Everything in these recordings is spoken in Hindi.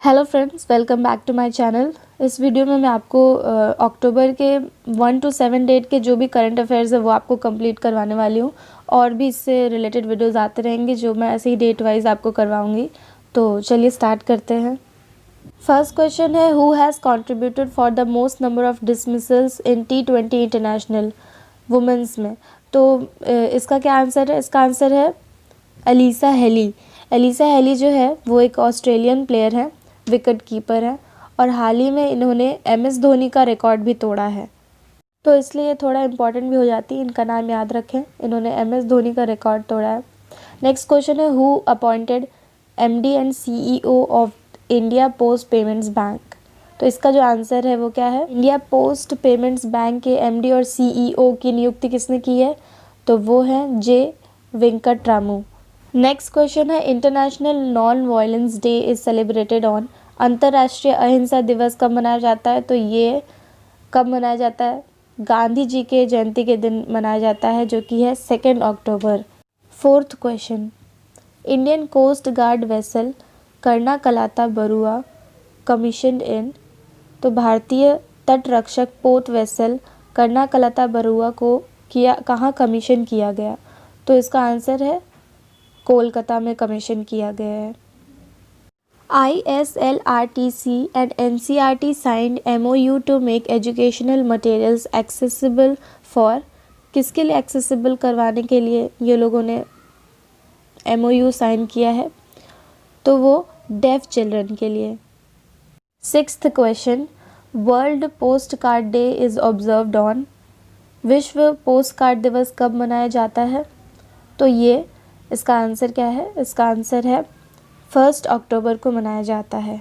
Hello friends, welcome back to my channel. इस वीडियो में मैं आपको अक्टूबर के 1 to 7 डेट के जो भी करंट अफेयर्स है वो आपको कंप्लीट करवाने वाली हूँ। और भी इससे रिलेटेड वीडियोस आते रहेंगे जो मैं ऐसे ही डेट वाइज आपको करवाऊँगी। तो चलिए स्टार्ट करते हैं। फर्स्ट क्वेश्चन है, who has contributed for the most number of dismissals in T20 international women's में। तो इसका क्या आंसर है? इसका आंसर है एलिसा हेली। एलिसा हेली जो है वो एक ऑस्ट्रेलियन प्लेयर है, विकेट कीपर है, और हाल ही में इन्होंने MS धोनी का रिकॉर्ड भी तोड़ा है। तो इसलिए ये थोड़ा इंपॉर्टेंट भी हो जाती है, इनका नाम याद रखें। इन्होंने MS धोनी का रिकॉर्ड तोड़ा है। नेक्स्ट क्वेश्चन है, who appointed MD and CEO of India post payments bank. तो इसका जो आंसर है वो क्या है? इंडिया पोस्ट पेमेंट्स बैंक के MD और CEO की नियुक्ति किसने की है? तो वो है J वेंकटरामू। नेक्स्ट क्वेश्चन है, international non violence day is celebrated on. अंतर्राष्ट्रीय अहिंसा दिवस कब मनाया जाता है? तो ये कब मनाया जाता है? गांधी जी के जयंती के दिन मनाया जाता है, जो कि है 2 अक्टूबर। Fourth question, Indian coast guard vessel Kanaklata Barua commission in. तो भारतीय तट रक्षक पोत वेसल कर्नाकलाता बरुआ को कहाँ कमीशन किया गया? तो इसका आंसर है कोलकाता में कमीशन किया गया है। ISLRTC and NCRT signed MOU to make educational materials accessible for। किसके लिए एक्सेसिबल करवाने के लिए ये लोगों ने MOU साइन किया है? तो वो डेफ चिल्ड्रन के लिए। Sixth question, world post card day is observed on. विश्व पोस्ट कार्ड दिवस कब मनाया जाता है? तो ये इसका आंसर क्या है? इसका आंसर है 1 अक्टूबर को मनाया जाता है।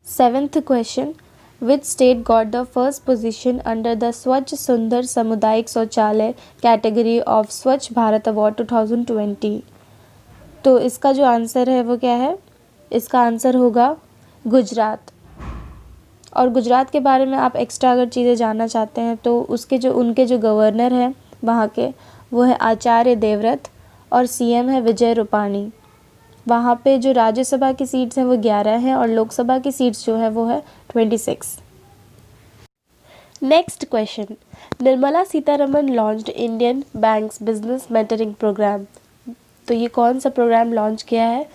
Seventh question, which state got the first position under the स्वच्छ सुंदर सामुदायिक शौचालय कैटेगरी ऑफ स्वच्छ भारत अवार्ड 2020। तो इसका जो आंसर है वो क्या है? इसका आंसर होगा गुजरात। और गुजरात के बारे में आप एक्स्ट्रा अगर चीज़ें जानना चाहते हैं तो उनके जो गवर्नर हैं वहाँ के, वो है आचार्य देवव्रत, और CM है विजय रूपाणी। वहाँ पे जो राज्यसभा की सीट्स हैं वो 11 हैं और लोकसभा की सीट्स जो है वो है 26। Next question, Nirmala Sitharaman launched Indian banks business mentoring programme. तो ये कौन सा प्रोग्राम लॉन्च किया है?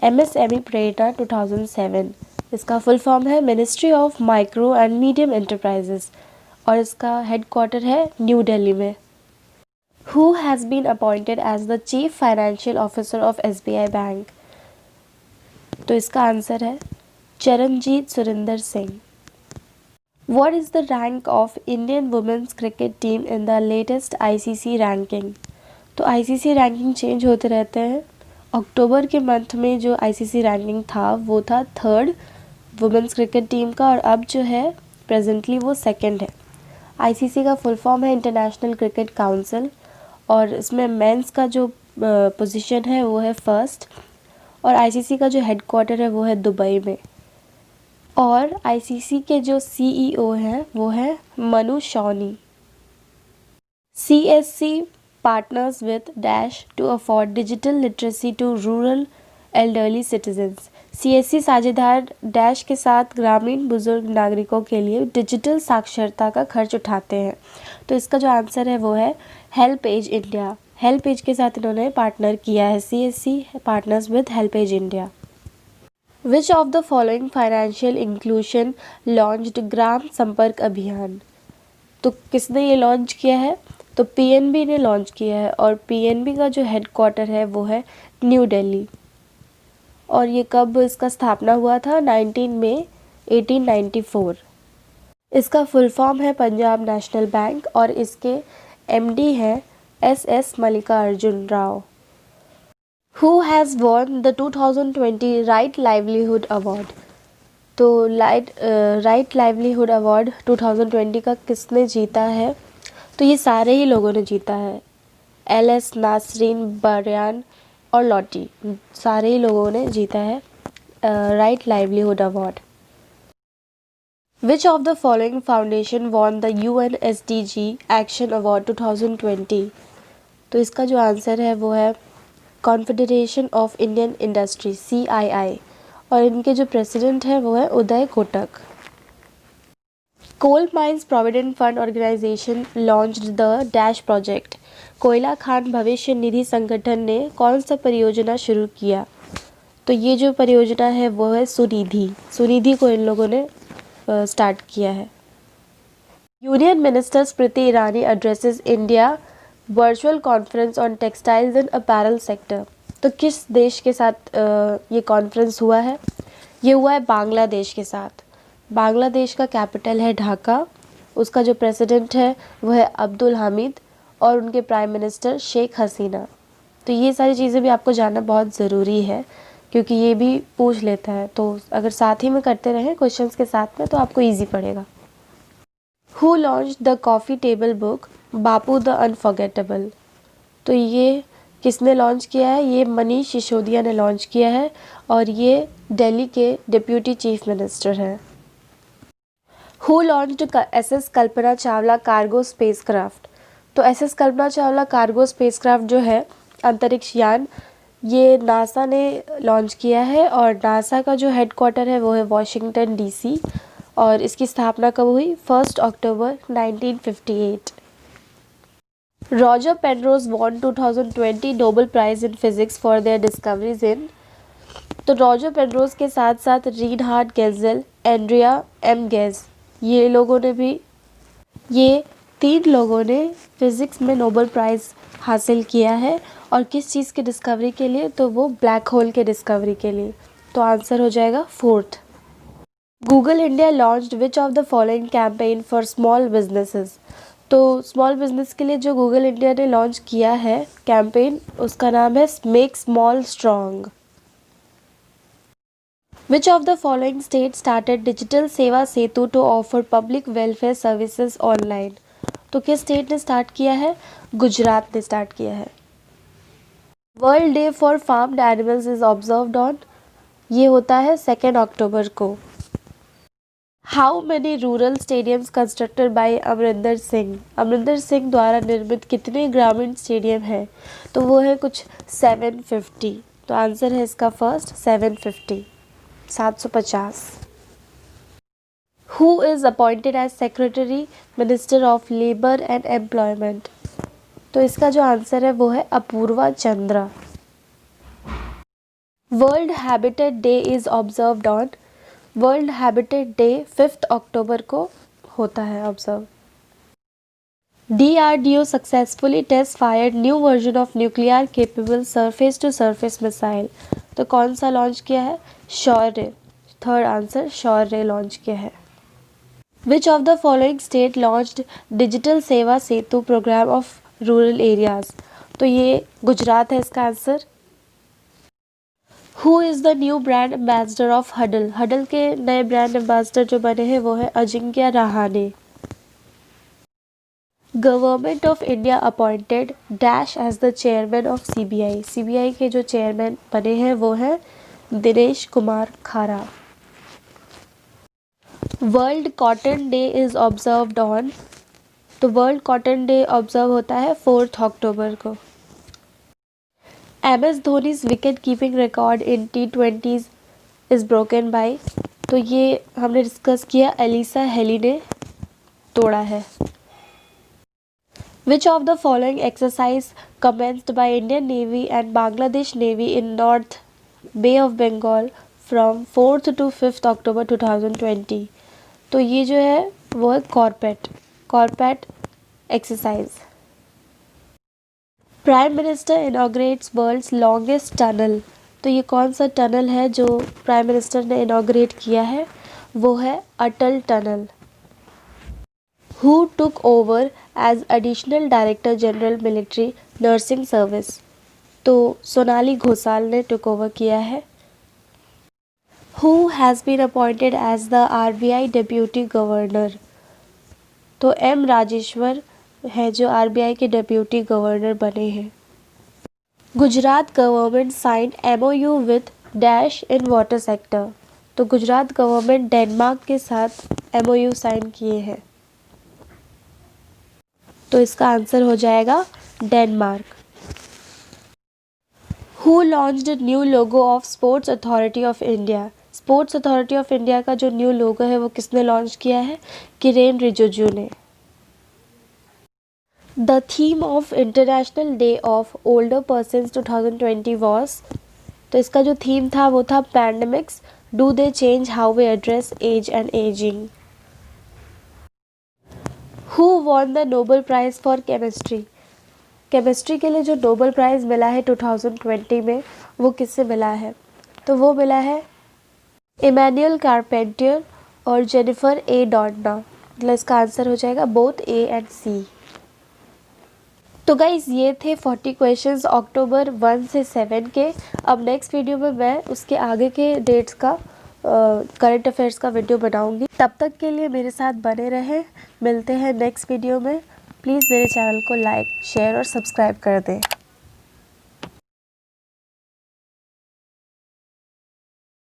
MSME प्रेरणा 2007। इसका फुल फॉर्म है ministry of micro and medium enterprises, और इसका हेडक्वार्टर है न्यू दिल्ली में। Who has been appointed as the Chief Financial Officer of SBI Bank? तो इसका आंसर है Charanjit Surinder Singh. What is the rank of Indian women's cricket team in the latest ICC ranking? तो ICC रैंकिंग चेंज होते रहते हैं। अक्टूबर के मंथ में जो ICC रैंकिंग था वो था 3rd वुमेंस क्रिकेट टीम का, और अब जो है प्रेजेंटली वो 2nd है। ICC का फुल फॉर्म है इंटरनेशनल क्रिकेट काउंसिल, और इसमें मेंस का जो पोजीशन है वो है 1st, और ICC का जो हेडक्वार्टर है वो है दुबई में। और ICC के जो CEO हैं वो है Manu Sawhney. CSC partners with dash to afford digital literacy to rural elderly citizens. CSC साझेदार डैश के साथ ग्रामीण बुजुर्ग नागरिकों के लिए डिजिटल साक्षरता का खर्च उठाते हैं। तो इसका जो आंसर है वो है हेल्पेज इंडिया। हेल्पेज के साथ इन्होंने पार्टनर किया है, CSC partners with HelpAge India. Which of the following financial inclusion launched Gram Sampark Abhiyan. तो किसने ये लॉन्च किया है? तो PNB ने लॉन्च किया है, और PNB का जो हेडक्वार्टर है वो है न्यू दिल्ली। और ये कब इसका स्थापना हुआ था? 19 मई 1894। इसका फुल फॉर्म है पंजाब नेशनल बैंक, और इसके MD हैं SS Mallikarjun Rao. Who has won the 2020 right livelihood award. तो राइट लाइवलीहुड अवार्ड 2020 का किसने जीता है? तो ये सारे ही लोगों ने जीता है। LS नासरीन, बरयान और लॉटी, सारे ही लोगों ने जीता है right livelihood award. Which of the following foundation won the UN SDG Action Award 2020? तो इसका जो आंसर है वो है confederation of Indian industry CII, और इनके जो प्रेसिडेंट हैं वो है Uday Kotak. Coal mines provident fund organisation launched the dash project. कोयला खान भविष्य निधि संगठन ने कौन सा परियोजना शुरू किया? तो ये जो परियोजना है वो है सुनिधि। सुनिधि को इन लोगों ने स्टार्ट किया है। Union minister Smriti Irani addresses India virtual conference on textiles and apparel sector. तो किस देश के साथ ये कॉन्फ्रेंस हुआ है? ये हुआ है बांग्लादेश के साथ। बांग्लादेश का कैपिटल है ढाका, उसका जो प्रेसिडेंट है वो है अब्दुल हामिद और उनके प्राइम मिनिस्टर शेख हसीना। तो ये सारी चीज़ें भी आपको जानना बहुत ज़रूरी है क्योंकि ये भी पूछ लेता है, तो अगर साथ ही में करते रहें क्वेश्चंस के साथ में तो आपको ईजी पड़ेगा। Who launched the coffee table book Bapu the unforgettable. तो ये किसने लॉन्च किया है? ये मनीष सिसोदिया ने लॉन्च किया है और ये दिल्ली के डिप्यूटी चीफ मिनिस्टर हैं। Who launched SS Kalpana Chawla cargo spacecraft. तो SS Kalpana Chawla cargo spacecraft जो है अंतरिक्ष यान, ये नासा ने लॉन्च किया है और नासा का जो हेडक्वार्टर है वो है वॉशिंगटन डीसी और इसकी स्थापना कब हुई? 1 अक्टूबर 1958। Roger Penrose won 2020 Nobel prize in physics for their discoveries in. तो रॉजर पेनरोज के साथ साथ Reinhard Genzel, Andrea M Ghez, ये लोगों ने भी, ये 3 लोगों ने फिज़िक्स में नोबेल प्राइज़ हासिल किया है। और किस चीज़ की डिस्कवरी के लिए? तो वो ब्लैक होल के डिस्कवरी के लिए। तो आंसर हो जाएगा 4th। Google India launched which of the following campaign for small businesses. तो स्मॉल बिजनेस के लिए जो गूगल इंडिया ने लॉन्च किया है कैंपेन, उसका नाम है make small strong. Which of the following states started Digital Seva Setu to offer public welfare services online? तो किस स्टेट ने स्टार्ट किया है? गुजरात ने स्टार्ट किया है। World day for farmed animals is observed on, ये होता है 2 अक्टूबर को। How many rural stadiums constructed by Amarinder Singh. Amarinder Singh द्वारा निर्मित कितने ग्रामीण स्टेडियम हैं? तो वो है कुछ 750। तो आंसर है इसका first 750, 750। Who is appointed as Secretary Minister of Labour and Employment? तो इसका जो आंसर है वो है Apurva Chandra. World Habitat Day is observed on. World Habitat Day 5 अक्टूबर को होता है observe. DRDO successfully test fired new version of nuclear capable surface to surface missile. तो कौन सा लॉन्च किया है? Shaurya. Third answer Shaurya launch किया है। Which of the following state launched digital Seva Setu programme of rural areas. तो ये गुजरात है इसका आंसर। Who is the new brand ambassador of Huddle. Huddle के नए ब्रांड एम्बेसडर जो बने हैं वो है Ajinkya Rahane. Government of India appointed dash as the chairman of CBI। CBI के जो चेयरमैन बने हैं वो हैं दिनेश कुमार खारा। World cotton day is observed on. तो वर्ल्ड कॉटन डे ऑब्जर्व होता है 4 अक्टूबर को। MS Dhoni's wicket keeping record in T20s is broken by. तो ये हमने डिस्कस किया, एलिसा हेली ने तोड़ा है। Which of the following exercise commenced by Indian Navy and Bangladesh Navy in North Bay of Bengal from 4th to 5th October 2020? तो ये जो है वो है CORPAT exercise. Prime minister inaugurates world's longest tunnel. तो ये कौन सा टनल है जो प्राइम मिनिस्टर ने इनॉग्रेट किया है? वो है अटल tunnel. Who took over as Additional Director General Military Nursing Service? तो सोनाली घोसाल ने टुक ओवर किया है। Who has been appointed as the RBI Deputy Governor? तो M राजेश्वर है जो RBI के डेप्यूटी गवर्नर बने हैं। Gujarat government sign MOU with dash in water sector. तो गुजरात गवर्नमेंट डेनमार्क के साथ MOU साइन किए हैं। तो इसका आंसर हो जाएगा Denmark. Who launched new logo of sports authority of India. Sports authority of India का जो न्यू लोगो है वो किसने लॉन्च किया है? किरेन रिजिजू ने। The theme of International Day of Older Persons 2020 was, तो इसका जो थीम था वो था pandemics, do they change how we address age and ageing. Who won the Nobel Prize for chemistry? Chemistry के लिए जो नोबेल प्राइज़ मिला है 2020 में वो किससे मिला है? तो वो मिला है इमैनुअल कारपेंटियर और जेनिफर ए डॉडना। मतलब इसका आंसर हो जाएगा बोथ ए एंड सी। तो गाइज ये थे 40 क्वेश्चंस अक्टूबर 1 से 7 के। अब नेक्स्ट वीडियो में मैं उसके आगे के डेट्स का करंट अफेयर्स का वीडियो बनाऊंगी। तब तक के लिए मेरे साथ बने रहें। मिलते हैं नेक्स्ट वीडियो में। प्लीज़ मेरे चैनल को लाइक, शेयर और सब्सक्राइब कर दें।